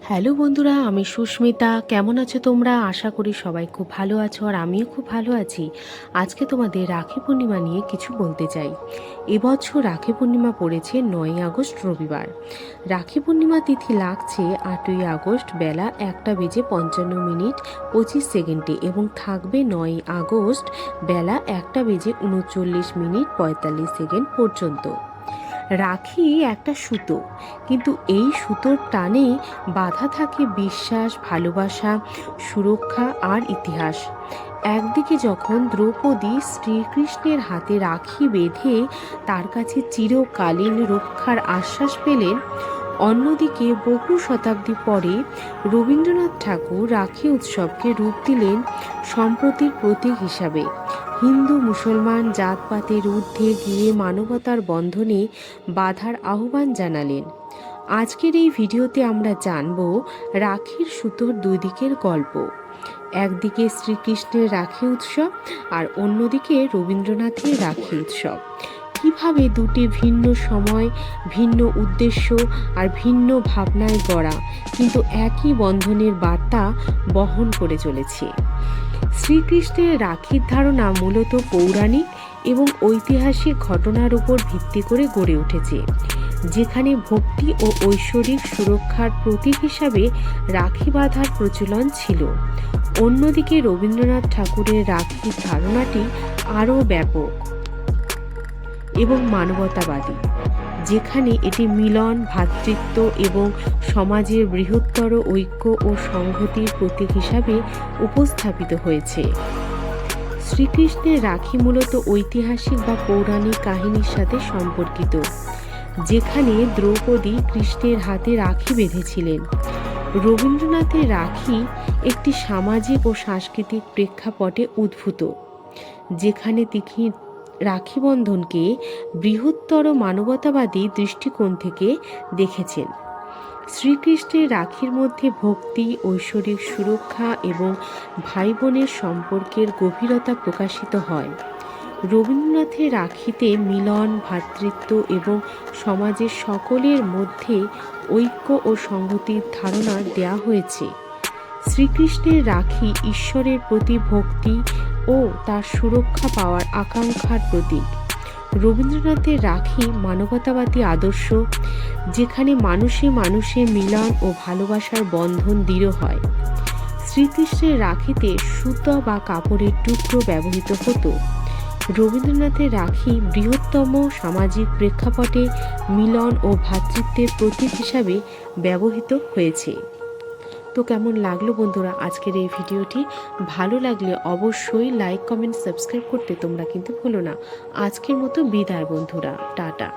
Hello বন্ধুরা, আমি সুস্মিতা। কেমন আছো তোমরা? আশা করি সবাই খুব ভালো আছো, আর আমিও খুব ভালো আছি। আজকে তোমাদের রাখি পূর্ণিমা নিয়ে কিছু বলতে চাই। এবছর রাখি পূর্ণিমা পড়েছে 9ই আগস্ট রবিবার। রাখি পূর্ণিমা তিথি লাগছে 8ই আগস্ট বেলা 1:55:25 এবং থাকবে 9ই আগস্ট বেলা 1:39:45 পর্যন্ত। রাখি একটা সুতো, কিন্তু এই সুতোর টানে বাঁধা থাকে বিশ্বাস, ভালোবাসা, সুরক্ষা আর ইতিহাস। একদিকে যখন দ্রৌপদী শ্রীকৃষ্ণের হাতে রাখি বেঁধে তার কাছে চিরকালীন রক্ষার আশ্বাস পেলেন, অন্যদিকে বহু শতাব্দী পরে রবীন্দ্রনাথ ঠাকুর রাখি উৎসবকে রূপ দিলেন সম্প্রীতির প্রতীক হিসাবে। হিন্দু মুসলমান জাতপাতের ঊর্ধ্বে গিয়ে মানবতার বন্ধনে বাঁধার আহ্বান জানালেন। আজকের এই ভিডিওতে আমরা জানব রাখির সুতোর দুই দিকের গল্প। একদিকে শ্রীকৃষ্ণের রাখি উৎসব আর অন্যদিকে রবীন্দ্রনাথের রাখি উৎসব। কিভাবে দুটি ভিন্ন সময়, ভিন্ন উদ্দেশ্য আর ভিন্ন ভাবনায় গড়া, কিন্তু একই বন্ধনের বার্তা বহন করে চলেছে। শ্রীকৃষ্ণের রাখির ধারণা মূলত পৌরাণিক এবং ঐতিহাসিক ঘটনার উপর ভিত্তি করে গড়ে উঠেছে, যেখানে ভক্তি ও ঐশ্বরিক সুরক্ষার প্রতীক হিসাবে রাখি বাঁধার প্রচলন ছিল। অন্যদিকে রবীন্দ্রনাথ ঠাকুরের রাখির ধারণাটি আরও ব্যাপক এবং মানবতাবাদী, যেখানে এটি মিলন, ভ্রাতৃত্ব এবং সমাজের বৃহত্তর ঐক্য ও সংহতির প্রতীক হিসাবে উপস্থাপিত হয়েছে। শ্রীকৃষ্ণের রাখি মূলত ঐতিহাসিক বা পৌরাণিক কাহিনীর সাথে সম্পর্কিত, যেখানে দ্রৌপদী কৃষ্ণের হাতে রাখি বেঁধেছিলেন। রবীন্দ্রনাথের রাখি একটি সামাজিক ও সাংস্কৃতিক প্রেক্ষাপটে উদ্ভূত, যেখানে তিনি রাখি বন্ধনকে বৃহত্তর মানবতাবাদী দৃষ্টিকোণ থেকে দেখেছেন। শ্রীকৃষ্ণের রাখির মধ্যে ভক্তি, ঐশ্বরিক সুরক্ষা এবং ভাই বোনের সম্পর্কের গভীরতা প্রকাশিত হয়। রবীন্দ্রনাথের রাখিতে মিলন, ভ্রাতৃত্ব এবং সমাজের সকলের মধ্যে ঐক্য ও সংহতির ধারণা দেয়া হয়েছে। শ্রীকৃষ্ণের রাখি ঈশ্বরের প্রতি ভক্তি ও তার সুরক্ষা পাওয়ার আকাঙ্ক্ষার প্রতীক। রবীন্দ্রনাথের রাখি মানবতাবাদী আদর্শ, যেখানে মানুষে মানুষে মিলন ও ভালোবাসার বন্ধন দৃঢ় হয়। শ্রীকৃষ্ণের রাখিতে সুতো বা কাপড়ের টুকরো ব্যবহৃত হতো। রবীন্দ্রনাথের রাখি বৃহত্তম সামাজিক প্রেক্ষাপটে মিলন ও ভ্রাতৃত্বের প্রতীক হিসাবে ব্যবহৃত হয়েছে। তো কেমন লাগলো বন্ধুরা আজকের এই ভিডিওটি? ভালো লাগলে অবশ্যই লাইক, কমেন্ট, সাবস্ক্রাইব করতে তোমরা কিন্তু ভুলো না। আজকের মতো বিদায় বন্ধুরা, টাটা।